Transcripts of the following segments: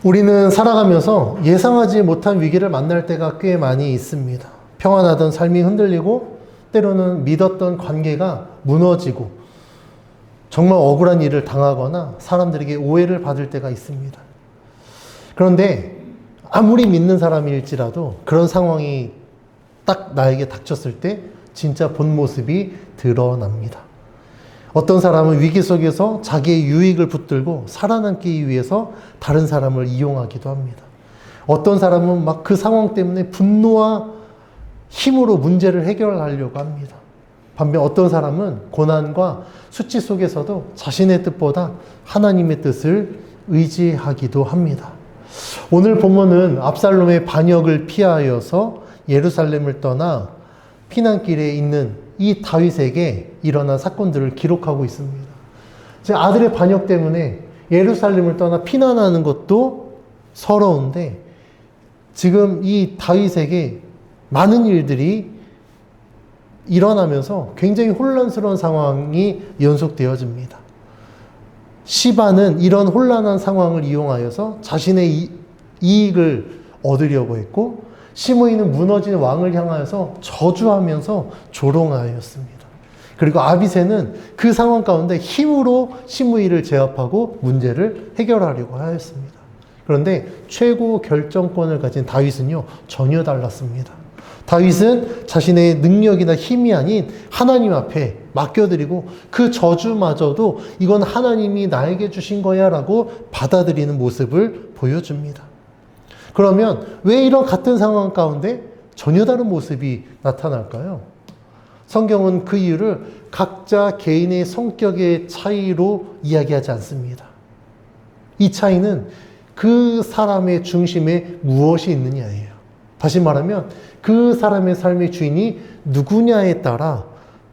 우리는 살아가면서 예상하지 못한 위기를 만날 때가 꽤 많이 있습니다. 평안하던 삶이 흔들리고 때로는 믿었던 관계가 무너지고 정말 억울한 일을 당하거나 사람들에게 오해를 받을 때가 있습니다. 그런데 아무리 믿는 사람일지라도 그런 상황이 딱 나에게 닥쳤을 때 진짜 본 모습이 드러납니다. 어떤 사람은 위기 속에서 자기의 유익을 붙들고 살아남기 위해서 다른 사람을 이용하기도 합니다. 어떤 사람은 막 그 상황 때문에 분노와 힘으로 문제를 해결하려고 합니다. 반면 어떤 사람은 고난과 수치 속에서도 자신의 뜻보다 하나님의 뜻을 의지하기도 합니다. 오늘 본문은 압살롬의 반역을 피하여서 예루살렘을 떠나 피난길에 있는 이 다윗에게 일어난 사건들을 기록하고 있습니다. 제 아들의 반역 때문에 예루살렘을 떠나 피난하는 것도 서러운데 지금 이 다윗에게 많은 일들이 일어나면서 굉장히 혼란스러운 상황이 연속되어집니다. 시바는 이런 혼란한 상황을 이용하여서 자신의 이익을 얻으려고 했고 시므이는 무너진 왕을 향하여서 저주하면서 조롱하였습니다. 그리고 아비새는 그 상황 가운데 힘으로 시므이를 제압하고 문제를 해결하려고 하였습니다. 그런데 최고 결정권을 가진 다윗은요, 전혀 달랐습니다. 다윗은 자신의 능력이나 힘이 아닌 하나님 앞에 맡겨드리고 그 저주마저도 이건 하나님이 나에게 주신 거야 라고 받아들이는 모습을 보여줍니다. 그러면 왜 이런 같은 상황 가운데 전혀 다른 모습이 나타날까요? 성경은 그 이유를 각자 개인의 성격의 차이로 이야기하지 않습니다. 이 차이는 그 사람의 중심에 무엇이 있느냐예요. 다시 말하면 그 사람의 삶의 주인이 누구냐에 따라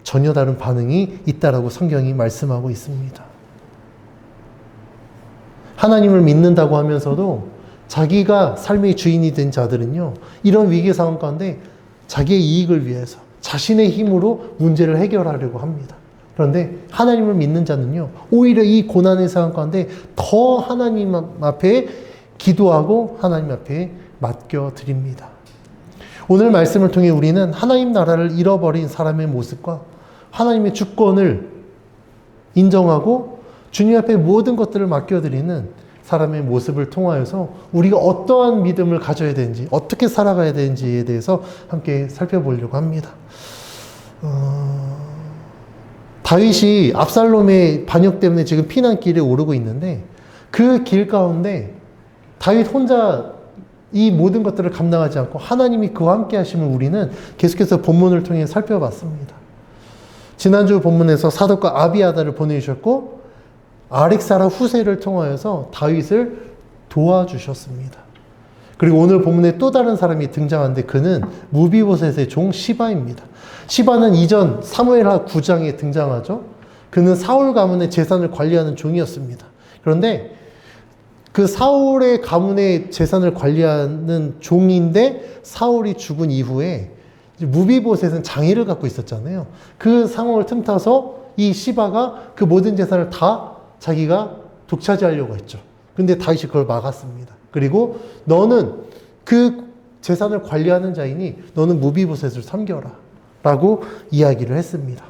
전혀 다른 반응이 있다라고 성경이 말씀하고 있습니다. 하나님을 믿는다고 하면서도 자기가 삶의 주인이 된 자들은요, 이런 위기 상황 가운데 자기의 이익을 위해서 자신의 힘으로 문제를 해결하려고 합니다. 그런데 하나님을 믿는 자는요, 오히려 이 고난의 상황 가운데 더 하나님 앞에 기도하고 하나님 앞에 맡겨드립니다. 오늘 말씀을 통해 우리는 하나님 나라를 잃어버린 사람의 모습과 하나님의 주권을 인정하고 주님 앞에 모든 것들을 맡겨드리는 사람의 모습을 통하여서 우리가 어떠한 믿음을 가져야 되는지, 어떻게 살아가야 되는지에 대해서 함께 살펴보려고 합니다. 다윗이 압살롬의 반역 때문에 지금 피난길에 오르고 있는데 그 길 가운데 다윗 혼자 이 모든 것들을 감당하지 않고 하나님이 그와 함께 하심을 우리는 계속해서 본문을 통해 살펴봤습니다. 지난주 본문에서 사독과 아비아다를 보내주셨고 아렉사라 후세를 통하여서 다윗을 도와주셨습니다. 그리고 오늘 본문에 또 다른 사람이 등장하는데 그는 무비보셋의 종 시바입니다. 시바는 이전 사무엘하 9장에 등장하죠. 그는 사울 가문의 재산을 관리하는 종이었습니다. 그런데 그 사울의 가문의 재산을 관리하는 종인데 사울이 죽은 이후에 무비보셋은 장애를 갖고 있었잖아요. 그 상황을 틈타서 이 시바가 그 모든 재산을 다 자기가 독차지하려고 했죠. 근데 다윗이 그걸 막았습니다. 그리고 너는 그 재산을 관리하는 자이니 너는 무비보셋을 섬겨라 라고 이야기를 했습니다.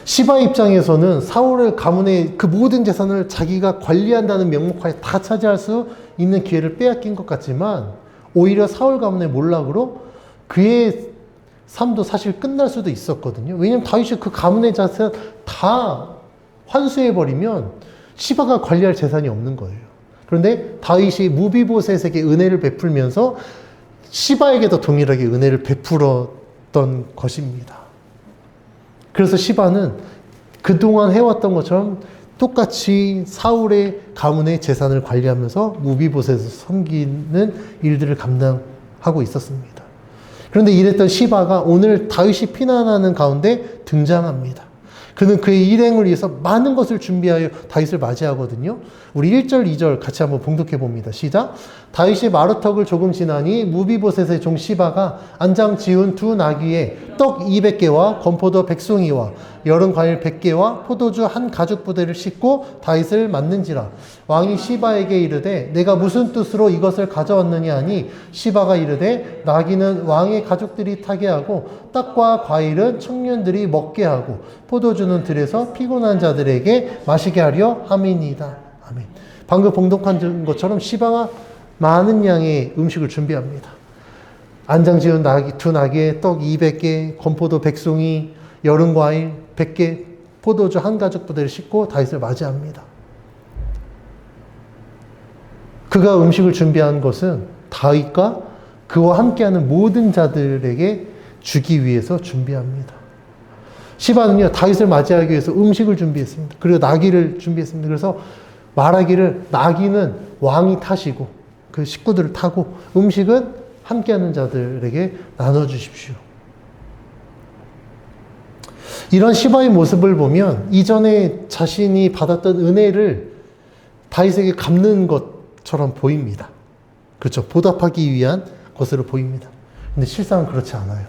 시바 입장에서는 사울의 가문의 그 모든 재산을 자기가 관리한다는 명목하에 다 차지할 수 있는 기회를 빼앗긴 것 같지만 오히려 사울 가문의 몰락으로 그의 삶도 사실 끝날 수도 있었거든요. 왜냐하면 다윗이 그 가문의 재산 다 환수해버리면 시바가 관리할 재산이 없는 거예요. 그런데 다윗이 무비보셋에게 은혜를 베풀면서 시바에게도 동일하게 은혜를 베풀었던 것입니다. 그래서 시바는 그동안 해왔던 것처럼 똑같이 사울의 가문의 재산을 관리하면서 무비보셋을 섬기는 일들을 감당하고 있었습니다. 그런데 이랬던 시바가 오늘 다윗이 피난하는 가운데 등장합니다. 그는 그의 일행을 위해서 많은 것을 준비하여 다윗을 맞이하거든요. 우리 1절, 2절 같이 한번 봉독해 봅니다. 시작. 다윗이 마루턱을 조금 지나니 무비보셋의 종 시바가 안장 지운 두 나귀에 떡 200개와 건포도 100송이와 여름 과일 100개와 포도주 한 가죽 부대를 싣고 다윗을 맞는지라. 왕이 시바에게 이르되 내가 무슨 뜻으로 이것을 가져왔느냐 하니 시바가 이르되 나귀는 왕의 가족들이 타게 하고 떡과 과일은 청년들이 먹게 하고 포도주는 들에서 피곤한 자들에게 마시게 하려 함이니이다. 아멘. 방금 봉독한 것처럼 시바가 많은 양의 음식을 준비합니다. 안장 지은 두 나귀에 떡 200개, 건포도 100송이, 여름 과일 100개, 포도주 한 가죽 부대를 싣고 다윗을 맞이합니다. 그가 음식을 준비한 것은 다윗과 그와 함께하는 모든 자들에게 주기 위해서 준비합니다. 시바는요, 다윗을 맞이하기 위해서 음식을 준비했습니다. 그리고 나귀를 준비했습니다. 그래서 말하기를 나귀는 왕이 타시고 그 식구들을 타고 음식은 함께하는 자들에게 나눠주십시오. 이런 시바의 모습을 보면 이전에 자신이 받았던 은혜를 다윗에게 갚는 것처럼 보입니다. 그렇죠. 보답하기 위한 것으로 보입니다. 근데 실상은 그렇지 않아요.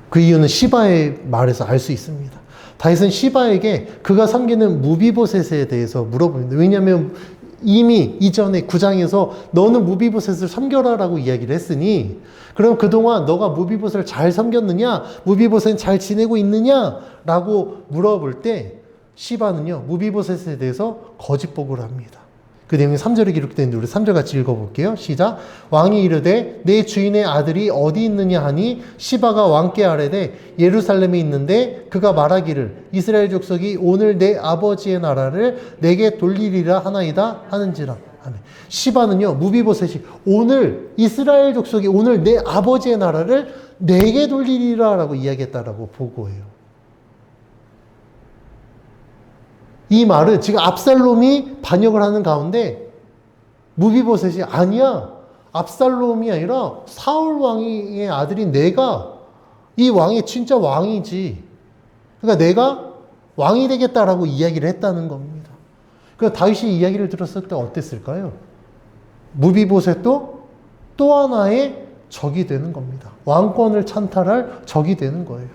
그 이유는 시바의 말에서 알 수 있습니다. 다윗은 시바에게 그가 섬기는 무비보셋에 대해서 물어봅니다. 왜냐하면 이미 이전에 9장에서 너는 무비보셋을 섬겨라라고 이야기를 했으니 그럼 그동안 너가 무비보셋을 잘 섬겼느냐? 무비보셋은 잘 지내고 있느냐? 라고 물어볼 때 시바는요, 무비보셋에 대해서 거짓 보고를 합니다. 그 내용이 3절에 기록되는데 우리 3절 같이 읽어볼게요. 시작. 왕이 이르되 내 주인의 아들이 어디 있느냐 하니 시바가 왕께 아뢰되 예루살렘에 있는데 그가 말하기를 이스라엘 족속이 오늘 내 아버지의 나라를 내게 돌리리라 하나이다 하는지라. 아멘. 시바는요, 무비보셋이 오늘 이스라엘 족속이 오늘 내 아버지의 나라를 내게 돌리리라 라고 이야기했다라고 보고해요. 이 말은 지금 압살롬이 반역을 하는 가운데 무비보셋이 아니야. 압살롬이 아니라 사울 왕의 아들인 내가 이 왕이 진짜 왕이지. 그러니까 내가 왕이 되겠다라고 이야기를 했다는 겁니다. 그러니까 다윗이 이야기를 들었을 때 어땠을까요? 무비보셋도 또 하나의 적이 되는 겁니다. 왕권을 찬탈할 적이 되는 거예요.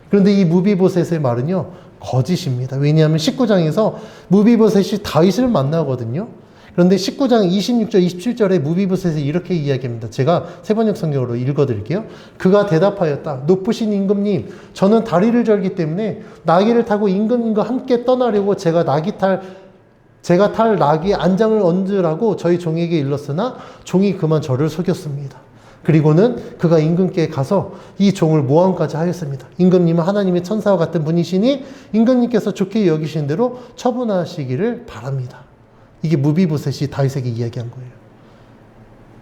그런데 이 무비보셋의 말은요, 거짓입니다. 왜냐하면 19장에서 무비보셋이 다윗을 만나거든요. 그런데 19장 26절, 27절에 무비보셋이 이렇게 이야기합니다. 제가 세번역 성경으로 읽어드릴게요. 그가 대답하였다. 높으신 임금님, 저는 다리를 절기 때문에 나귀를 타고 임금님과 함께 떠나려고 제가 탈 나귀 안장을 얹으라고 저희 종에게 일렀으나 종이 그만 저를 속였습니다. 그리고는 그가 임금께 가서 이 종을 모함까지 하였습니다. 임금님은 하나님의 천사와 같은 분이시니 임금님께서 좋게 여기신 대로 처분하시기를 바랍니다. 이게 무비보셋이 다윗에게 이야기한 거예요.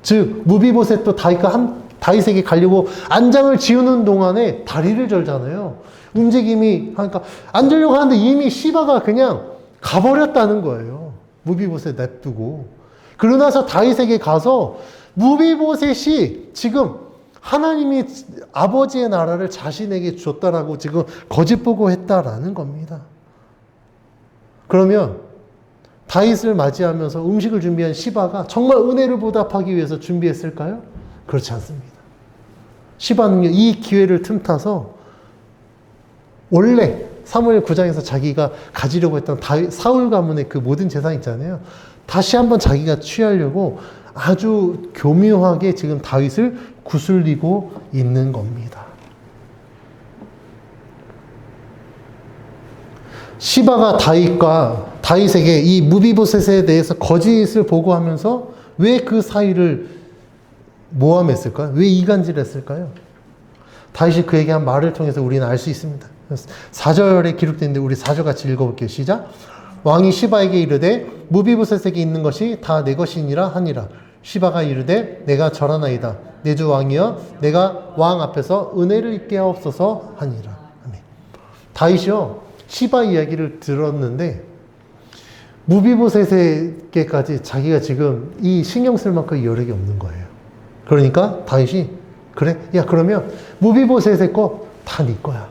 즉 무비보셋도 다윗에게 가려고 안장을 지우는 동안에 다리를 절잖아요. 움직임이 하니까 앉으려고 하는데 이미 시바가 그냥 가버렸다는 거예요. 무비보셋 냅두고. 그러고 나서 다윗에게 가서 무비보셋이 지금 하나님이 아버지의 나라를 자신에게 줬다라고 지금 거짓 보고했다라는 겁니다. 그러면 다윗을 맞이하면서 음식을 준비한 시바가 정말 은혜를 보답하기 위해서 준비했을까요? 그렇지 않습니다. 시바는요, 이 기회를 틈타서 원래 사무엘 9장에서 자기가 가지려고 했던 사울 가문의 그 모든 재산 있잖아요. 다시 한번 자기가 취하려고 아주 교묘하게 지금 다윗을 구슬리고 있는 겁니다. 시바가 다윗에게 이 무비보셋에 대해서 거짓을 보고하면서 왜 그 사이를 모함했을까요? 왜 이간질했을까요? 다윗이 그에게 한 말을 통해서 우리는 알 수 있습니다. 4절에 기록되는데 우리 4절 같이 읽어볼게요. 시작. 왕이 시바에게 이르되 무비보셋에게 있는 것이 다 내 것이니라 하니라. 시바가 이르되 내가 절하나이다. 내 주 왕이여 내가 왕 앞에서 은혜를 입게 하옵소서 하니라. 아멘. 다윗이요, 시바 이야기를 들었는데 무비보셋에게까지 자기가 지금 이 신경 쓸 만큼 여력이 없는 거예요. 그러니까 다윗이 그래? 야, 그러면 무비보셋의 거 다 네 거야.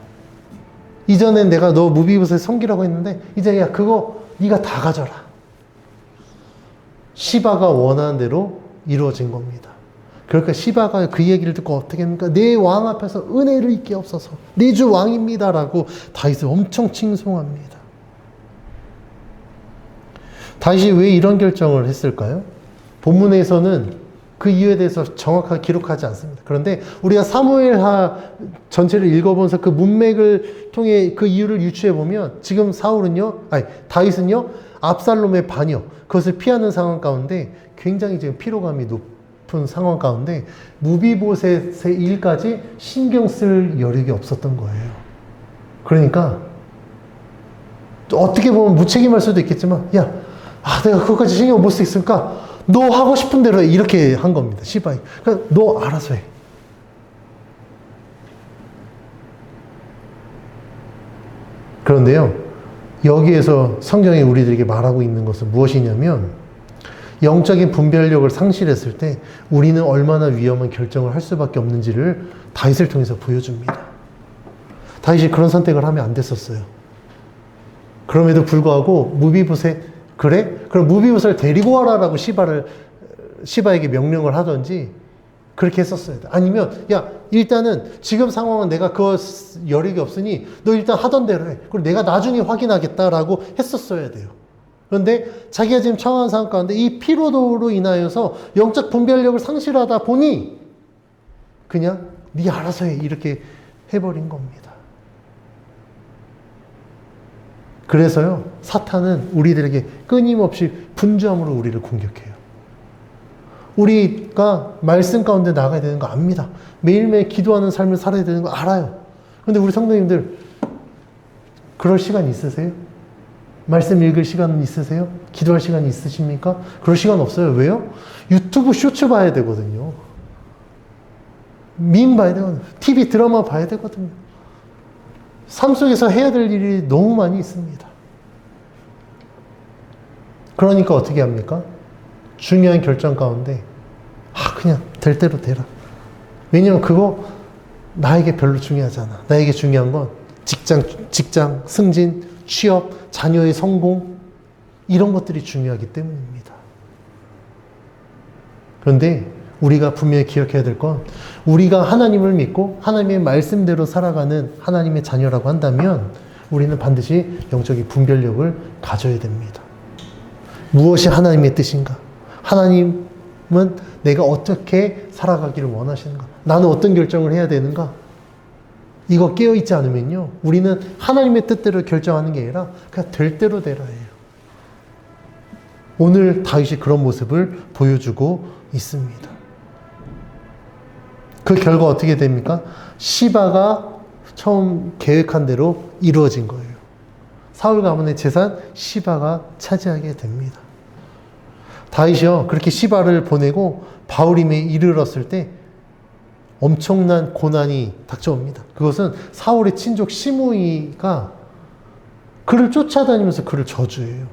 이전엔 내가 너 무비보셋 섬기라고 했는데 이제 야, 그거 네가 다 가져라. 시바가 원하는 대로 이루어진 겁니다. 그러니까 시바가 그 얘기를 듣고 어떻게 합니까? 내 왕 앞에서 은혜를 입게 없어서 내 주 왕입니다라고 다윗을 엄청 칭송합니다. 다윗이 왜 이런 결정을 했을까요? 본문에서는 그 이유에 대해서 정확하게 기록하지 않습니다. 그런데 우리가 사무엘하 전체를 읽어보면서 그 문맥을 통해 그 이유를 유추해 보면 지금 다윗은요 압살롬의 반역 그것을 피하는 상황 가운데 굉장히 지금 피로감이 높은 상황 가운데 무비보셋의 일까지 신경 쓸 여력이 없었던 거예요. 그러니까 어떻게 보면 무책임할 수도 있겠지만 내가 그것까지 신경 못 쓰겠으니까 너 하고 싶은 대로 해. 이렇게 한 겁니다. 시바이. 그러니까 너 알아서 해. 그런데요, 여기에서 성경이 우리들에게 말하고 있는 것은 무엇이냐면 영적인 분별력을 상실했을 때 우리는 얼마나 위험한 결정을 할 수밖에 없는지를 다윗을 통해서 보여줍니다. 다윗이 그런 선택을 하면 안 됐었어요. 그럼에도 불구하고 무비보셋 그래? 그럼 무비보셋을 데리고 와라라고 시바에게 명령을 하든지 그렇게 했었어야 돼. 아니면 일단은 지금 상황은 내가 그 여력이 없으니 너 일단 하던 대로 해. 그리고 내가 나중에 확인하겠다라고 했었어야 돼요. 그런데 자기가 지금 처한 상황 가운데 이 피로도로 인하여서 영적 분별력을 상실하다 보니 그냥 네 알아서 해 이렇게 해버린 겁니다. 그래서요, 사탄은 우리들에게 끊임없이 분주함으로 우리를 공격해요. 우리가 말씀 가운데 나가야 되는 거 압니다. 매일매일 기도하는 삶을 살아야 되는 거 알아요. 그런데 우리 성도님들, 그럴 시간 있으세요? 말씀 읽을 시간은 있으세요? 기도할 시간이 있으십니까? 그럴 시간 없어요. 왜요? 유튜브 쇼츠 봐야 되거든요. 밈 봐야 되거든요. TV 드라마 봐야 되거든요. 삶 속에서 해야 될 일이 너무 많이 있습니다. 그러니까 어떻게 합니까? 중요한 결정 가운데 그냥 될 대로 되라. 왜냐면 그거 나에게 별로 중요하잖아. 나에게 중요한 건 직장, 승진, 취업, 자녀의 성공 이런 것들이 중요하기 때문입니다. 그런데 우리가 분명히 기억해야 될 건 우리가 하나님을 믿고 하나님의 말씀대로 살아가는 하나님의 자녀라고 한다면 우리는 반드시 영적인 분별력을 가져야 됩니다. 무엇이 하나님의 뜻인가? 하나님은 내가 어떻게 살아가기를 원하시는가? 나는 어떤 결정을 해야 되는가? 이거 깨어있지 않으면요, 우리는 하나님의 뜻대로 결정하는 게 아니라 그냥 될 대로 되라 해요. 오늘 다윗이 그런 모습을 보여주고 있습니다. 그 결과 어떻게 됩니까? 시바가 처음 계획한 대로 이루어진 거예요. 사울 가문의 재산 시바가 차지하게 됩니다. 다윗이요, 그렇게 시바를 보내고 바후림에 이르렀을 때 엄청난 고난이 닥쳐옵니다. 그것은 사울의 친족 시므이가 그를 쫓아다니면서 그를 저주해요.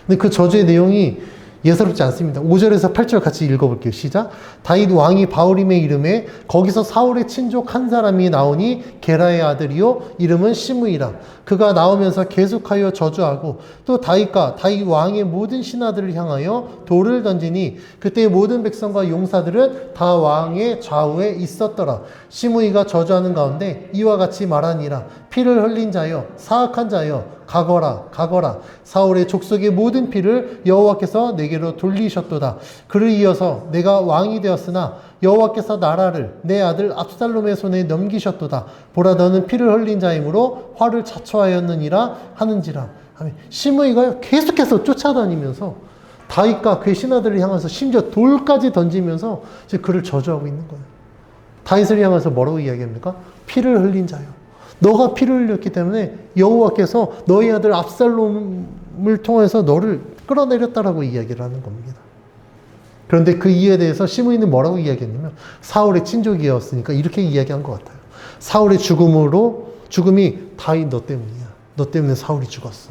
근데 그 저주의 내용이 예사롭지 않습니다. 5절에서 8절 같이 읽어볼게요. 시작. 다윗 왕이 바후림에 이르매 거기서 사울의 친족 한 사람이 나오니 게라의 아들이요 이름은 시므이라. 그가 나오면서 계속하여 저주하고 또 다윗과 다윗 왕의 모든 신하들을 향하여 돌을 던지니 그때 모든 백성과 용사들은 다 왕의 좌우에 있었더라. 시므이가 저주하는 가운데 이와 같이 말하니라. 피를 흘린 자여 사악한 자여 가거라 사울의 족속의 모든 피를 여호와께서 내게로 돌리셨도다. 그를 이어서 내가 왕이 되었으나 여호와께서 나라를 내 아들 압살롬의 손에 넘기셨도다. 보라 너는 피를 흘린 자이므로 화를 자초하였느니라 하는지라. 시므이가 계속해서 쫓아다니면서 다윗과 그의 신하들을 향해서 심지어 돌까지 던지면서 그를 저주하고 있는 거예요. 다윗을 향해서 뭐라고 이야기합니까? 피를 흘린 자요. 너가 피를 흘렸기 때문에 여호와께서 너희 아들 압살롬을 통해서 너를 끌어내렸다라고 이야기를 하는 겁니다. 그런데 그 이유에 대해서 시므이는 뭐라고 이야기했냐면 사울의 친족이었으니까 이렇게 이야기한 것 같아요. 사울의 죽음이 다윗 너 때문이야. 너 때문에 사울이 죽었어.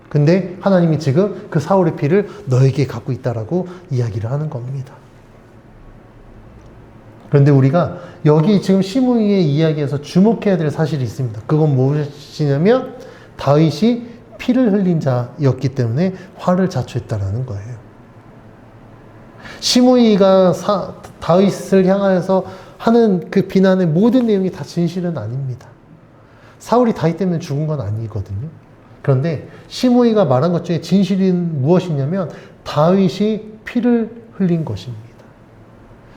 근데 하나님이 지금 그 사울의 피를 너에게 갖고 있다라고 이야기를 하는 겁니다. 그런데 우리가 여기 지금 시므이의 이야기에서 주목해야 될 사실이 있습니다. 그건 무엇이냐면 다윗이 피를 흘린 자였기 때문에 화를 자초했다라는 거예요. 시므이가 다윗을 향하여서 하는 그 비난의 모든 내용이 다 진실은 아닙니다. 사울이 다윗 때문에 죽은 건 아니거든요. 그런데 시므이가 말한 것 중에 진실이 무엇이냐면 다윗이 피를 흘린 것입니다.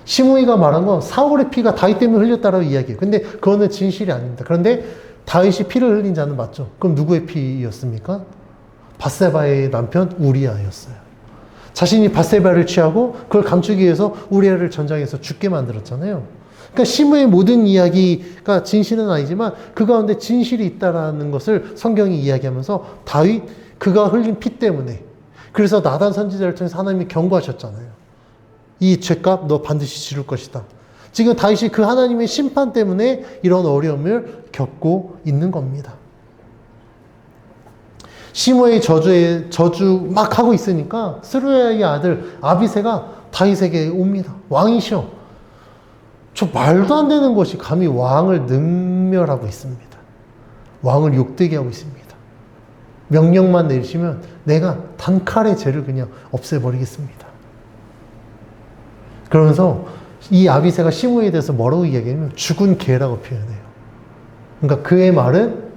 시므이가 말한 건 사울의 피가 다윗 때문에 흘렸다라고 이야기해요. 근데 그거는 진실이 아닙니다. 그런데 다윗이 피를 흘린 자는 맞죠. 그럼 누구의 피였습니까? 밧세바의 남편 우리아였어요. 자신이 밧세바를 취하고 그걸 감추기 위해서 우리아를 전장에서 죽게 만들었잖아요. 그러니까 시므의 모든 이야기가 진실은 아니지만 그 가운데 진실이 있다라는 것을 성경이 이야기하면서 다윗 그가 흘린 피 때문에, 그래서 나단 선지자를 통해서 하나님이 경고하셨잖아요. 이 죄값 너 반드시 치를 것이다. 지금 다윗이 그 하나님의 심판 때문에 이런 어려움을 겪고 있는 겁니다. 시므의 저주 막 하고 있으니까 스루야의 아들 아비새가 다윗에게 옵니다. 왕이시여, 저 말도 안 되는 것이 감히 왕을 능멸하고 있습니다. 왕을 욕되게 하고 있습니다. 명령만 내리시면 내가 단칼에 죄를 그냥 없애버리겠습니다. 그러면서 이 아비새가 시므에 대해서 뭐라고 이야기하냐면 죽은 개라고 표현해요. 그러니까 그의 말은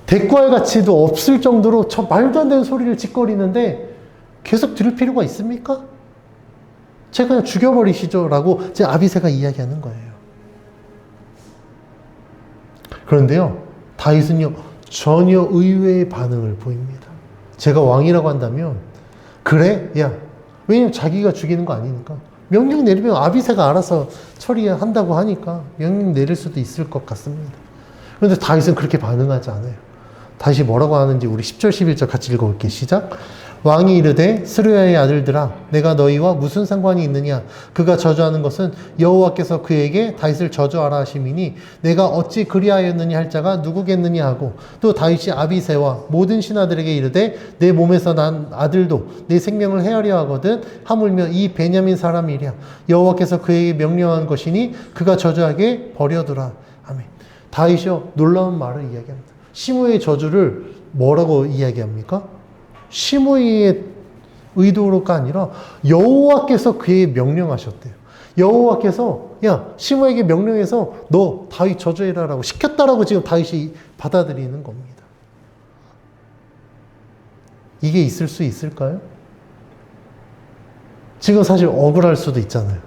대꾸할 가치도 없을 정도로 저 말도 안 되는 소리를 짓거리는데 계속 들을 필요가 있습니까? 제가 그냥 죽여버리시죠 라고 제 아비새가 이야기하는 거예요. 그런데요, 다윗은요 전혀 의외의 반응을 보입니다. 제가 왕이라고 한다면 그래? 야, 왜냐면 자기가 죽이는 거 아니니까 명령 내리면 아비새가 알아서 처리한다고 하니까 명령 내릴 수도 있을 것 같습니다. 그런데 다윗은 그렇게 반응하지 않아요. 다시 뭐라고 하는지 우리 10절 11절 같이 읽어볼게요. 시작. 왕이 이르되 스루야의 아들들아 내가 너희와 무슨 상관이 있느냐. 그가 저주하는 것은 여호와께서 그에게 다윗을 저주하라 하심이니 내가 어찌 그리하였느냐 할 자가 누구겠느냐 하고, 또 다윗이 아비새와 모든 신하들에게 이르되 내 몸에서 난 아들도 내 생명을 헤아려 하거든 하물며 이 베냐민 사람이랴. 여호와께서 그에게 명령한 것이니 그가 저주하게 버려두라. 아멘. 다윗이요 놀라운 말을 이야기합니다. 시므의 저주를 뭐라고 이야기합니까? 시므의 의도가 아니라 여호와께서 그에게 명령하셨대요. 여호와께서 야 시므에게 명령해서 너 다윗 저주해라라고 시켰다라고 지금 다윗이 받아들이는 겁니다. 이게 있을 수 있을까요? 지금 사실 억울할 수도 있잖아요.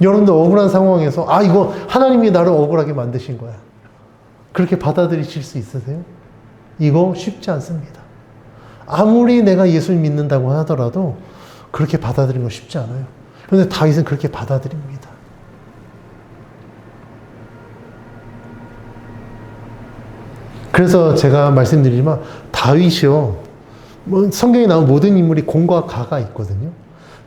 여러분들 억울한 상황에서 아 이거 하나님이 나를 억울하게 만드신 거야. 그렇게 받아들이실 수 있으세요? 이거 쉽지 않습니다. 아무리 내가 예수를 믿는다고 하더라도 그렇게 받아들이는 거 쉽지 않아요. 그런데 다윗은 그렇게 받아들입니다. 그래서 제가 말씀드리지만 다윗이요, 뭐 성경에 나온 모든 인물이 공과 가가 있거든요.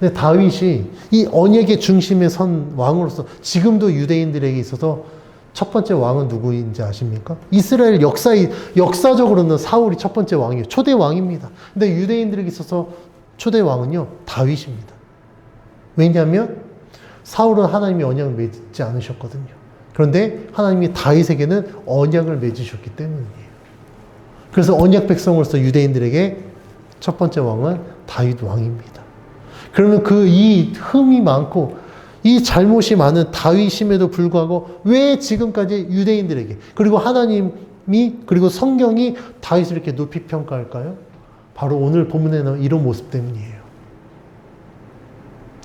근데 다윗이 이 언약의 중심에 선 왕으로서 지금도 유대인들에게 있어서 첫 번째 왕은 누구인지 아십니까? 이스라엘 역사적으로는 사울이 첫 번째 왕이에요. 초대 왕입니다. 근데 유대인들에게 있어서 초대 왕은요, 다윗입니다. 왜냐하면 사울은 하나님이 언약을 맺지 않으셨거든요. 그런데 하나님이 다윗에게는 언약을 맺으셨기 때문이에요. 그래서 언약 백성으로서 유대인들에게 첫 번째 왕은 다윗 왕입니다. 그러면 이 흠이 많고 이 잘못이 많은 다윗임에도 불구하고 왜 지금까지 유대인들에게 그리고 하나님이 그리고 성경이 다윗을 이렇게 높이 평가할까요? 바로 오늘 본문에 나온 이런 모습 때문이에요.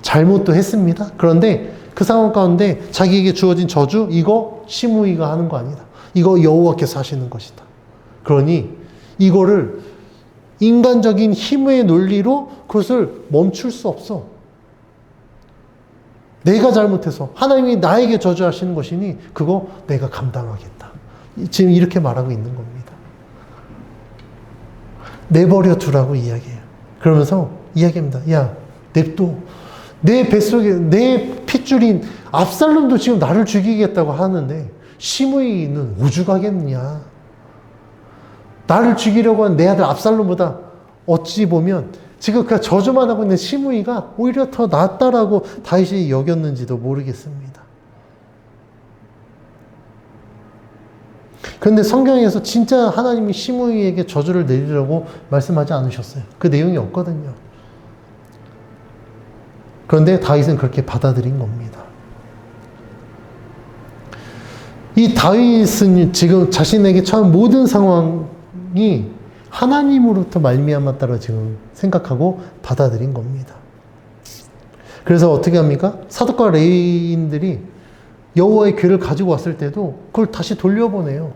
잘못도 했습니다. 그런데 그 상황 가운데 자기에게 주어진 저주 이거 시므이가 하는 거 아니다. 이거 여호와께서 하시는 것이다. 그러니 이거를 인간적인 힘의 논리로 그것을 멈출 수 없어. 내가 잘못해서 하나님이 나에게 저주하시는 것이니 그거 내가 감당하겠다. 지금 이렇게 말하고 있는 겁니다. 내버려 두라고 이야기해요. 그러면서 이야기합니다. 야, 냅둬. 내 뱃속에 내 핏줄인 압살롬도 지금 나를 죽이겠다고 하는데 시므이는 오죽하겠느냐. 나를 죽이려고 한 내 아들 압살롬보다 어찌 보면 지금 그 저주만 하고 있는 시므이가 오히려 더 낫다라고 다윗이 여겼는지도 모르겠습니다. 그런데 성경에서 진짜 하나님이 시므이에게 저주를 내리라고 말씀하지 않으셨어요. 그 내용이 없거든요. 그런데 다윗은 그렇게 받아들인 겁니다. 이 다윗은 지금 자신에게 처한 모든 상황이 하나님으로부터 말미암았다고 지금 생각하고 받아들인 겁니다. 그래서 어떻게 합니까? 사독과 레위인들이 여호와의 궤를 가지고 왔을 때도 그걸 다시 돌려보내요.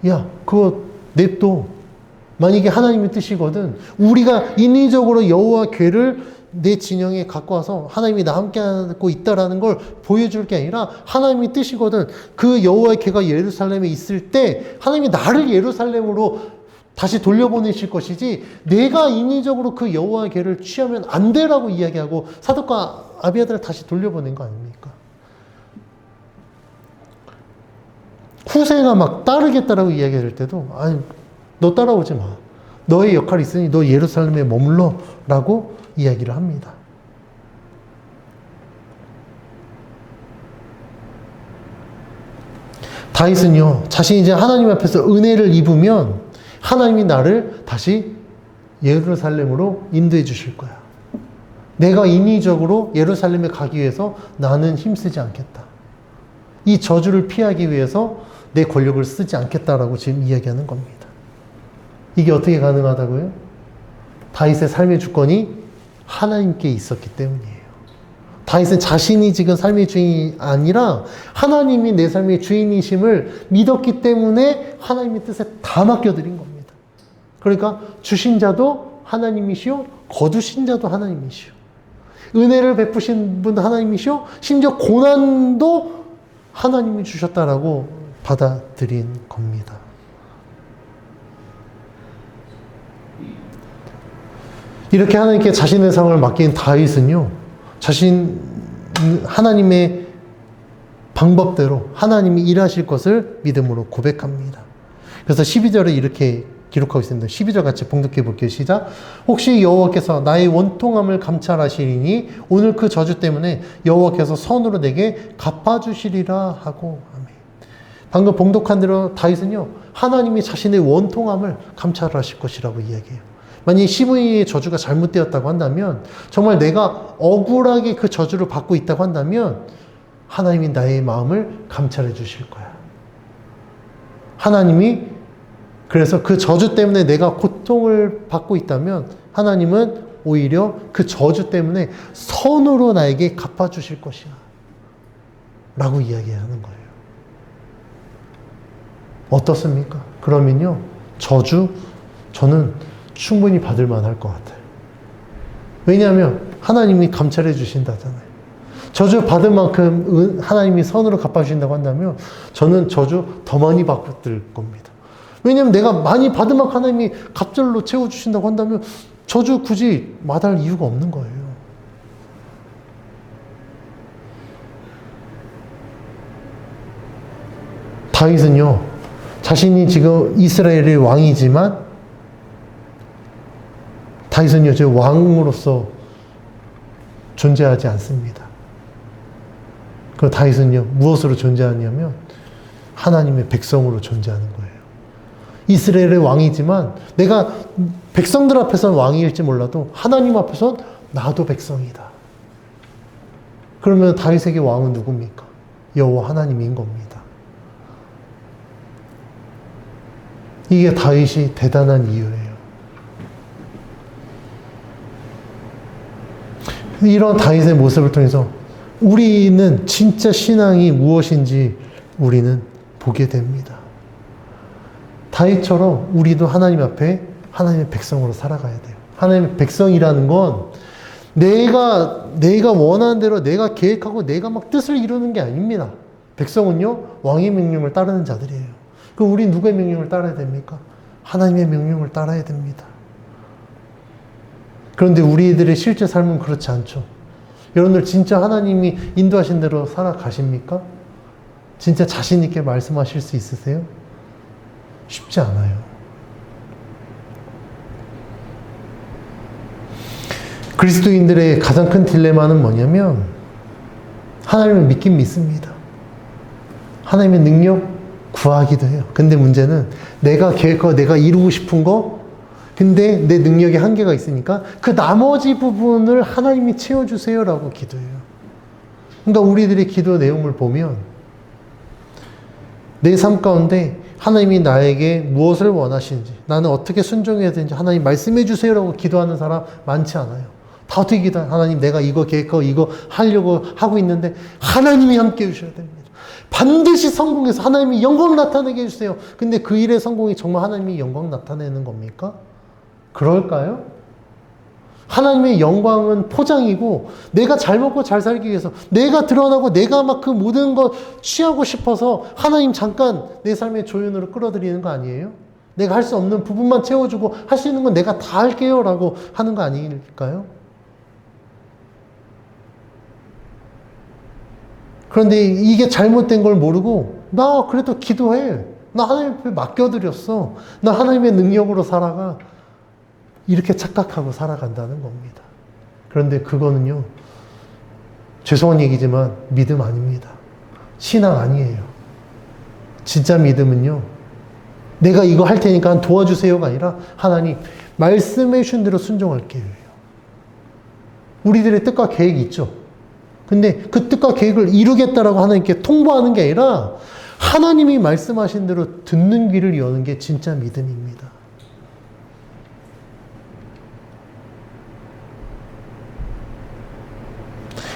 야, 그거 냅둬. 만약에 하나님의 뜻이거든, 우리가 인위적으로 여호와 궤를 내 진영에 갖고 와서 하나님이 나 함께하고 있다라는 걸 보여줄 게 아니라 하나님의 뜻이거든, 그 여호와의 궤가 예루살렘에 있을 때 하나님이 나를 예루살렘으로 다시 돌려보내실 것이지, 내가 인위적으로 그 여호와의 궤를 취하면 안 되라고 이야기하고 사독과 아비아들을 다시 돌려보낸 거 아닙니까? 후세가 막 따르겠다라고 이야기할 때도, 아니, 너 따라오지 마. 너의 역할이 있으니 너 예루살렘에 머물러 라고 이야기를 합니다. 다윗은요, 자신이 이제 하나님 앞에서 은혜를 입으면 하나님이 나를 다시 예루살렘으로 인도해 주실 거야. 내가 인위적으로 예루살렘에 가기 위해서 나는 힘쓰지 않겠다. 이 저주를 피하기 위해서 내 권력을 쓰지 않겠다라고 지금 이야기하는 겁니다. 이게 어떻게 가능하다고요? 다윗의 삶의 주권이 하나님께 있었기 때문이에요. 다윗은 자신이 지금 삶의 주인이 아니라 하나님이 내 삶의 주인이심을 믿었기 때문에 하나님의 뜻에 다 맡겨드린 겁니다. 그러니까 주신 자도 하나님이시오, 거두신 자도 하나님이시오. 은혜를 베푸신 분 하나님이시오, 심지어 고난도 하나님이 주셨다라고 받아들인 겁니다. 이렇게 하나님께 자신의 상황을 맡긴 다윗은요, 하나님의 방법대로 하나님이 일하실 것을 믿음으로 고백합니다. 그래서 12절에 이렇게 기록하고 있습니다. 12절 같이 봉독해 볼게요. 시작. 혹시 여호와께서 나의 원통함을 감찰하시리니 오늘 그 저주 때문에 여호와께서 선으로 내게 갚아주시리라 하고, 아멘. 방금 봉독한 대로 다윗은요, 하나님이 자신의 원통함을 감찰하실 것이라고 이야기해요. 만약 시므이의 저주가 잘못되었다고 한다면, 정말 내가 억울하게 그 저주를 받고 있다고 한다면 하나님이 나의 마음을 감찰해 주실 거야. 하나님이, 그래서 그 저주 때문에 내가 고통을 받고 있다면 하나님은 오히려 그 저주 때문에 선으로 나에게 갚아주실 것이야 라고 이야기하는 거예요. 어떻습니까? 그러면요, 저주 저는 충분히 받을 만할 것 같아요. 왜냐하면 하나님이 감찰해 주신다잖아요. 저주 받을 만큼 하나님이 선으로 갚아주신다고 한다면 저는 저주 더 많이 받을 겁니다. 왜냐하면 내가 많이 받은 만큼 하나님이 갑절로 채워주신다고 한다면 저주 굳이 마다할 이유가 없는 거예요. 다윗은요, 자신이 지금 이스라엘의 왕이지만 다윗은요, 제 왕으로서 존재하지 않습니다. 그 다윗은요, 무엇으로 존재하냐면 하나님의 백성으로 존재하는 거예요. 이스라엘의 왕이지만 내가 백성들 앞에서는 왕일지 몰라도 하나님 앞에서는 나도 백성이다. 그러면 다윗에게 왕은 누굽니까? 여호와 하나님인 겁니다. 이게 다윗이 대단한 이유예요. 이런 다윗의 모습을 통해서 우리는 진짜 신앙이 무엇인지 우리는 보게 됩니다. 다윗처럼 우리도 하나님 앞에 하나님의 백성으로 살아가야 돼요. 하나님의 백성이라는 건 내가 원하는 대로 내가 계획하고 내가 막 뜻을 이루는 게 아닙니다. 백성은요, 왕의 명령을 따르는 자들이에요. 그럼 우리 누구의 명령을 따라야 됩니까? 하나님의 명령을 따라야 됩니다. 그런데 우리들의 실제 삶은 그렇지 않죠. 여러분들 진짜 하나님이 인도하신 대로 살아가십니까? 진짜 자신 있게 말씀하실 수 있으세요? 쉽지 않아요. 그리스도인들의 가장 큰 딜레마는 뭐냐면 하나님을 믿긴 믿습니다. 하나님의 능력 구하기도 해요. 근데 문제는 내가 계획하고 내가 이루고 싶은 거 근데 내 능력에 한계가 있으니까 그 나머지 부분을 하나님이 채워주세요라고 기도해요. 그러니까 우리들의 기도 내용을 보면 내 삶 가운데 하나님이 나에게 무엇을 원하시는지, 나는 어떻게 순종해야 되는지 하나님 말씀해 주세요라고 기도하는 사람 많지 않아요. 다 어떻게 기도해? 하나님 내가 이거 계획하고 이거 하려고 하고 있는데 하나님이 함께 해주셔야 됩니다. 반드시 성공해서 하나님이 영광 나타내게 해주세요. 근데 그 일의 성공이 정말 하나님이 영광 나타내는 겁니까? 그럴까요? 하나님의 영광은 포장이고 내가 잘 먹고 잘 살기 위해서 내가 드러나고 내가 막 그 모든 거 취하고 싶어서 하나님 잠깐 내 삶의 조연으로 끌어들이는 거 아니에요? 내가 할 수 없는 부분만 채워주고 할 수 있는 건 내가 다 할게요 라고 하는 거 아닐까요? 그런데 이게 잘못된 걸 모르고 나 그래도 기도해. 나 하나님 앞에 맡겨드렸어. 나 하나님의 능력으로 살아가. 이렇게 착각하고 살아간다는 겁니다. 그런데 그거는요, 죄송한 얘기지만 믿음 아닙니다. 신앙 아니에요. 진짜 믿음은요, 내가 이거 할 테니까 도와주세요가 아니라 하나님 말씀해 주신 대로 순종할게요. 우리들의 뜻과 계획이 있죠. 근데 그 뜻과 계획을 이루겠다라고 하나님께 통보하는 게 아니라 하나님이 말씀하신 대로 듣는 귀를 여는 게 진짜 믿음입니다.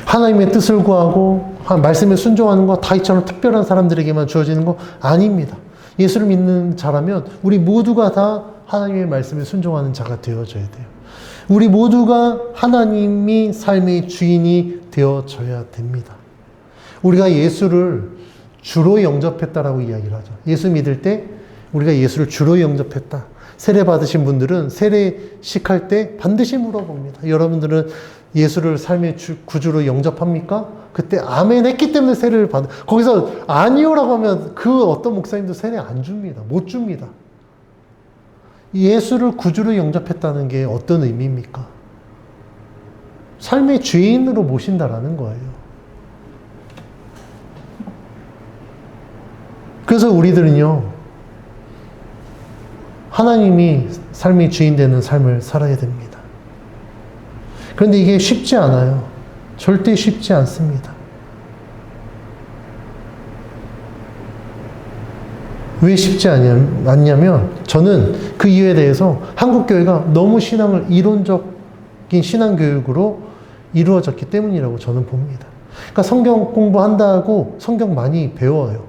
하나님의 뜻을 구하고 말씀에 순종하는 거 다윗처럼 특별한 사람들에게만 주어지는 거 아닙니다. 예수를 믿는 자라면 우리 모두가 다 하나님의 말씀에 순종하는 자가 되어져야 돼요. 우리 모두가 하나님이 삶의 주인이 되어져야 됩니다. 우리가 예수를 주로 영접했다라고 이야기를 하죠. 예수 믿을 때 우리가 예수를 주로 영접했다. 세례 받으신 분들은 세례식 할 때 반드시 물어봅니다. 여러분들은 예수를 삶의 구주로 영접합니까? 그때 아멘 했기 때문에 세례를 받는, 거기서 아니요라고 하면 그 어떤 목사님도 세례 안 줍니다. 못 줍니다. 예수를 구주로 영접했다는 게 어떤 의미입니까? 삶의 주인으로 모신다라는 거예요. 그래서 우리들은요, 하나님이 삶의 주인 되는 삶을 살아야 됩니다. 그런데 이게 쉽지 않아요. 절대 쉽지 않습니다. 왜 쉽지 않냐면 저는 그 이유에 대해서 한국교회가 너무 신앙을 이론적인 신앙교육으로 이루어졌기 때문이라고 저는 봅니다. 그러니까 성경 공부한다고 성경 많이 배워요.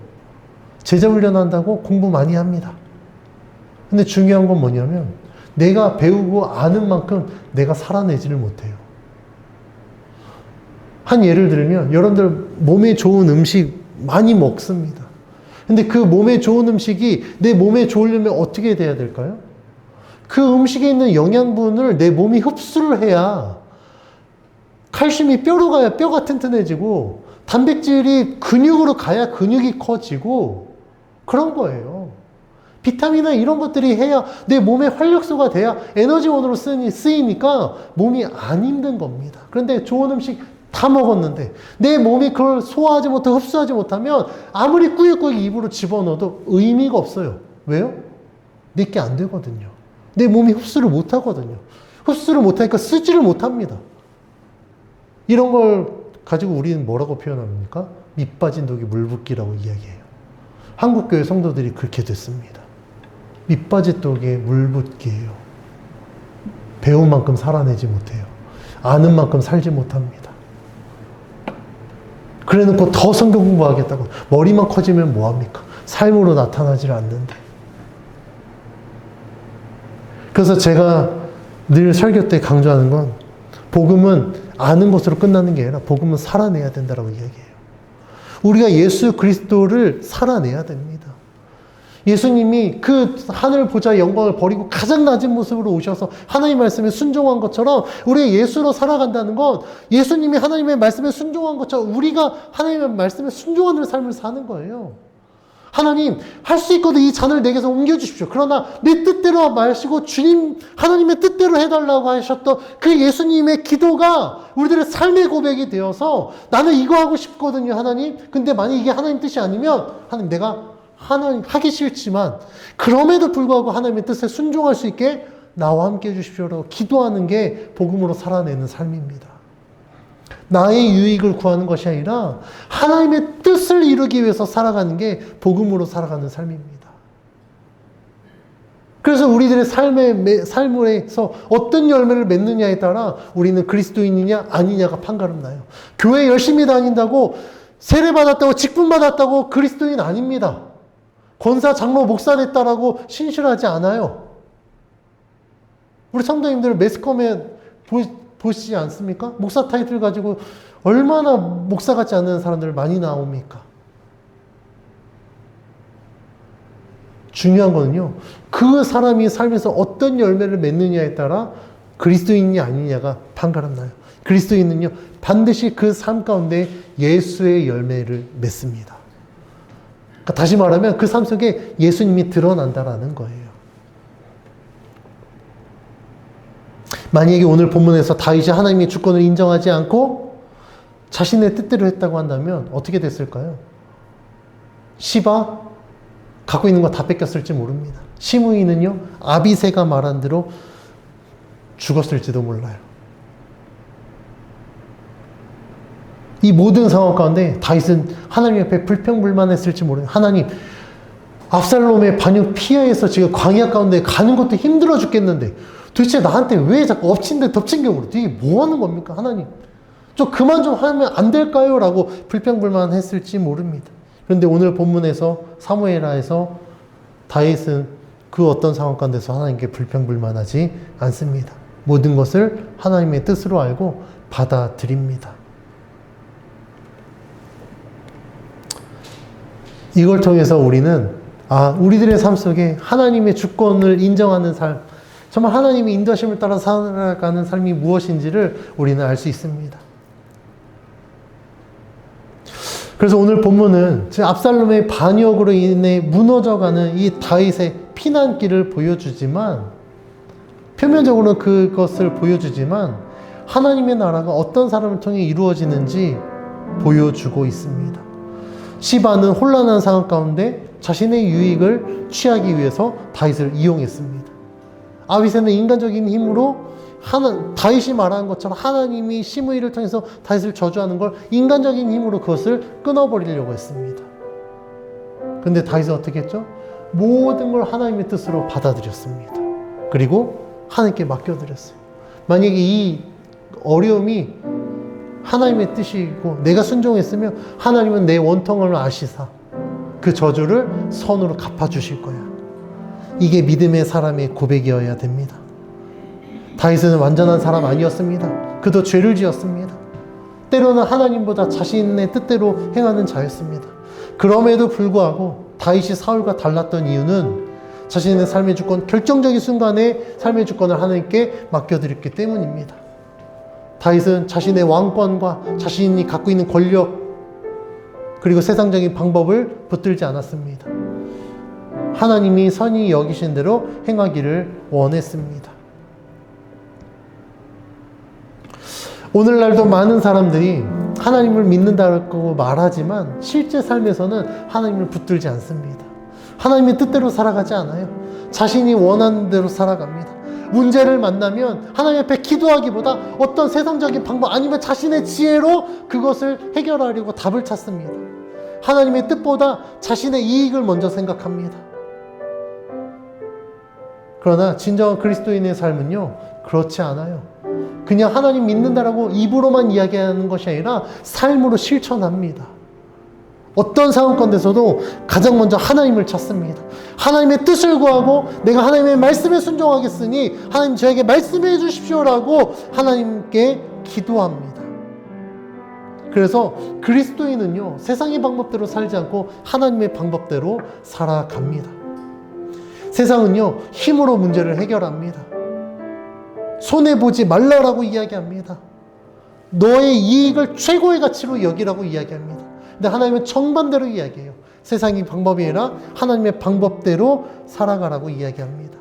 제자 훈련한다고 공부 많이 합니다. 근데 중요한 건 뭐냐면 내가 배우고 아는 만큼 내가 살아내지를 못해요. 한 예를 들면 여러분들 몸에 좋은 음식 많이 먹습니다. 근데 그 몸에 좋은 음식이 내 몸에 좋으려면 어떻게 돼야 될까요? 그 음식에 있는 영양분을 내 몸이 흡수를 해야 칼슘이 뼈로 가야 뼈가 튼튼해지고 단백질이 근육으로 가야 근육이 커지고 그런 거예요. 비타민이나 이런 것들이 해야 내 몸에 활력소가 돼야 에너지원으로 쓰이니까 몸이 안 힘든 겁니다. 그런데 좋은 음식 다 먹었는데 내 몸이 그걸 소화하지 못하고 흡수하지 못하면 아무리 꾸역꾸역 입으로 집어넣어도 의미가 없어요. 왜요? 내게 안 되거든요. 내 몸이 흡수를 못 하거든요. 흡수를 못 하니까 쓰지를 못합니다. 이런 걸 가지고 우리는 뭐라고 표현합니까? 밑 빠진 독이 물 붓기라고 이야기해요. 한국교회 성도들이 그렇게 됐습니다. 밑 빠진 독에 물 붓기예요. 배운 만큼 살아내지 못해요. 아는 만큼 살지 못합니다. 그래 놓고 더 성경 공부하겠다고 머리만 커지면 뭐합니까? 삶으로 나타나질 않는데. 그래서 제가 늘 설교 때 강조하는 건 복음은 아는 것으로 끝나는 게 아니라 복음은 살아내야 된다라고 이야기해요. 우리가 예수 그리스도를 살아내야 됩니다. 예수님이 그 하늘 보좌 영광을 버리고 가장 낮은 모습으로 오셔서 하나님 말씀에 순종한 것처럼 우리가 예수로 살아간다는 건 예수님이 하나님의 말씀에 순종한 것처럼 우리가 하나님의 말씀에 순종하는 삶을 사는 거예요. 하나님 할 수 있거든 이 잔을 내게서 옮겨주십시오. 그러나 내 뜻대로 마시고 주님 하나님의 뜻대로 해달라고 하셨던 그 예수님의 기도가 우리들의 삶의 고백이 되어서 나는 이거 하고 싶거든요 하나님. 근데 만약 이게 하나님 뜻이 아니면 하나님 내가 하나님 하기 싫지만 그럼에도 불구하고 하나님의 뜻에 순종할 수 있게 나와 함께 해주십시오라고 기도하는 게 복음으로 살아내는 삶입니다. 나의 유익을 구하는 것이 아니라 하나님의 뜻을 이루기 위해서 살아가는 게 복음으로 살아가는 삶입니다. 그래서 우리들의 삶에서 어떤 열매를 맺느냐에 따라 우리는 그리스도인이냐 아니냐가 판가름 나요. 교회 열심히 다닌다고 세례받았다고 직분받았다고 그리스도인 아닙니다. 권사, 장로, 목사 됐다라고 신실하지 않아요. 우리 성도님들 매스컴에 보시지 않습니까? 목사 타이틀 가지고 얼마나 목사 같지 않은 사람들 많이 나옵니까? 중요한 거는요, 그 사람이 삶에서 어떤 열매를 맺느냐에 따라 그리스도인이 아니냐가 판가름 나요. 그리스도인은요, 반드시 그 삶 가운데 예수의 열매를 맺습니다. 그러니까 다시 말하면 그 삶 속에 예수님이 드러난다라는 거예요. 만약에 오늘 본문에서 다윗이 하나님의 주권을 인정하지 않고 자신의 뜻대로 했다고 한다면 어떻게 됐을까요? 시바 갖고 있는 거 다 뺏겼을지 모릅니다. 시므이는요, 아비새가 말한 대로 죽었을지도 몰라요. 이 모든 상황 가운데 다윗은 하나님 앞에 불평불만했을지 모르요. 하나님, 압살롬의 반역 피해서 지금 광야 가운데 가는 것도 힘들어 죽겠는데 도대체 나한테 왜 자꾸 엎친 데 덮친 격으로 이게 뭐 하는 겁니까? 하나님, 좀 그만 좀 하면 안 될까요? 라고 불평불만했을지 모릅니다. 그런데 오늘 본문에서 사무엘하에서 다윗은 그 어떤 상황 가운데서 하나님께 불평불만하지 않습니다. 모든 것을 하나님의 뜻으로 알고 받아들입니다. 이걸 통해서 우리는 우리들의 삶 속에 하나님의 주권을 인정하는 삶, 정말 하나님의 인도하심을 따라 살아가는 삶이 무엇인지를 우리는 알 수 있습니다. 그래서 오늘 본문은 압살롬의 반역으로 인해 무너져가는 이 다윗의 피난길을 보여주지만, 표면적으로는 그것을 보여주지만 하나님의 나라가 어떤 사람을 통해 이루어지는지 보여주고 있습니다. 시바는 혼란한 상황 가운데 자신의 유익을 취하기 위해서 다윗을 이용했습니다. 아비새는 인간적인 힘으로 다윗이 말한 것처럼 하나님이 시므이를 통해서 다윗을 저주하는 걸 인간적인 힘으로 그것을 끊어버리려고 했습니다. 그런데 다윗은 어떻게 했죠? 모든 걸 하나님의 뜻으로 받아들였습니다. 그리고 하나님께 맡겨드렸어요. 만약에 이 어려움이 하나님의 뜻이고 내가 순종했으면 하나님은 내 원통을 아시사 그 저주를 선으로 갚아주실 거야. 이게 믿음의 사람의 고백이어야 됩니다. 다윗은 완전한 사람 아니었습니다. 그도 죄를 지었습니다. 때로는 하나님보다 자신의 뜻대로 행하는 자였습니다. 그럼에도 불구하고 다윗이 사울과 달랐던 이유는 자신의 삶의 주권, 결정적인 순간에 삶의 주권을 하나님께 맡겨드렸기 때문입니다. 다윗은 자신의 왕권과 자신이 갖고 있는 권력 그리고 세상적인 방법을 붙들지 않았습니다. 하나님이 선히 여기신 대로 행하기를 원했습니다. 오늘날도 많은 사람들이 하나님을 믿는다고 말하지만 실제 삶에서는 하나님을 붙들지 않습니다. 하나님의 뜻대로 살아가지 않아요. 자신이 원하는 대로 살아갑니다. 문제를 만나면 하나님 앞에 기도하기보다 어떤 세상적인 방법 아니면 자신의 지혜로 그것을 해결하려고 답을 찾습니다. 하나님의 뜻보다 자신의 이익을 먼저 생각합니다. 그러나 진정한 그리스도인의 삶은요, 그렇지 않아요. 그냥 하나님 믿는다라고 입으로만 이야기하는 것이 아니라 삶으로 실천합니다. 어떤 상황 가운데서도 가장 먼저 하나님을 찾습니다. 하나님의 뜻을 구하고 내가 하나님의 말씀에 순종하겠으니 하나님 저에게 말씀해 주십시오라고 하나님께 기도합니다. 그래서 그리스도인은요, 세상의 방법대로 살지 않고 하나님의 방법대로 살아갑니다. 세상은요, 힘으로 문제를 해결합니다. 손해보지 말라라고 이야기합니다. 너의 이익을 최고의 가치로 여기라고 이야기합니다. 근데 하나님은 정반대로 이야기해요. 세상의 방법이 아니라 하나님의 방법대로 살아가라고 이야기합니다.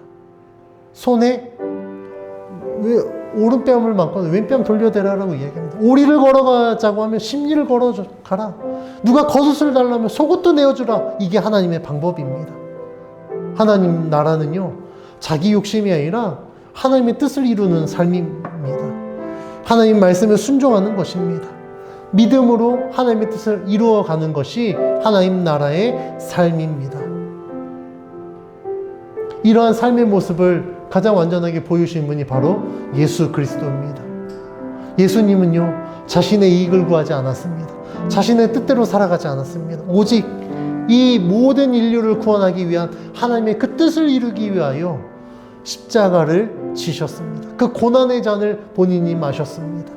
손에 오른뺨을 맞거나 왼뺨 돌려대라라고 이야기합니다. 오리를 걸어가자고 하면 십리를 걸어가라. 누가 겉옷을 달라면 속옷도 내어주라. 이게 하나님의 방법입니다. 하나님 나라는요, 자기 욕심이 아니라 하나님의 뜻을 이루는 삶입니다. 하나님 말씀에 순종하는 것입니다. 믿음으로 하나님의 뜻을 이루어가는 것이 하나님 나라의 삶입니다. 이러한 삶의 모습을 가장 완전하게 보여주신 분이 바로 예수 그리스도입니다. 예수님은요, 자신의 이익을 구하지 않았습니다. 자신의 뜻대로 살아가지 않았습니다. 오직 이 모든 인류를 구원하기 위한 하나님의 그 뜻을 이루기 위하여 십자가를 지셨습니다. 그 고난의 잔을 본인이 마셨습니다.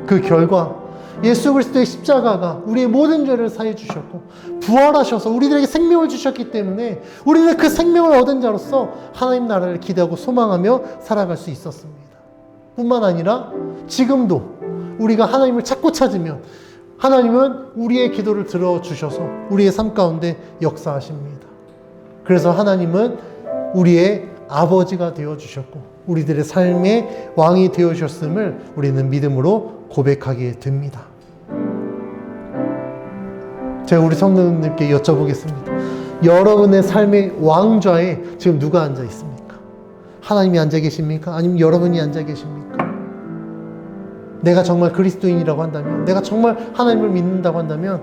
그 결과 예수 그리스도의 십자가가 우리의 모든 죄를 사해 주셨고 부활하셔서 우리들에게 생명을 주셨기 때문에 우리는 그 생명을 얻은 자로서 하나님 나라를 기대하고 소망하며 살아갈 수 있었습니다. 뿐만 아니라 지금도 우리가 하나님을 찾고 찾으면 하나님은 우리의 기도를 들어주셔서 우리의 삶 가운데 역사하십니다. 그래서 하나님은 우리의 아버지가 되어주셨고 우리들의 삶의 왕이 되어주셨음을 우리는 믿음으로 고백하게 됩니다. 제가 우리 성도님들께 여쭤보겠습니다. 여러분의 삶의 왕좌에 지금 누가 앉아 있습니까? 하나님이 앉아 계십니까? 아니면 여러분이 앉아 계십니까? 내가 정말 그리스도인이라고 한다면, 내가 정말 하나님을 믿는다고 한다면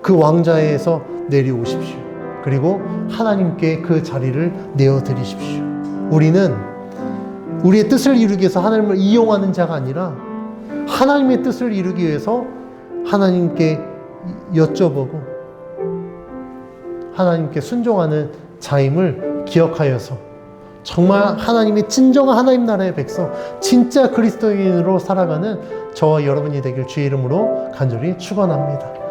그 왕좌에서 내려오십시오. 그리고 하나님께 그 자리를 내어드리십시오. 우리는 우리의 뜻을 이루기 위해서 하나님을 이용하는 자가 아니라 하나님의 뜻을 이루기 위해서 하나님께 여쭤보고 하나님께 순종하는 자임을 기억하여서 정말 하나님의 진정한 하나님 나라의 백성, 진짜 그리스도인으로 살아가는 저와 여러분이 되길 주의 이름으로 간절히 축원합니다.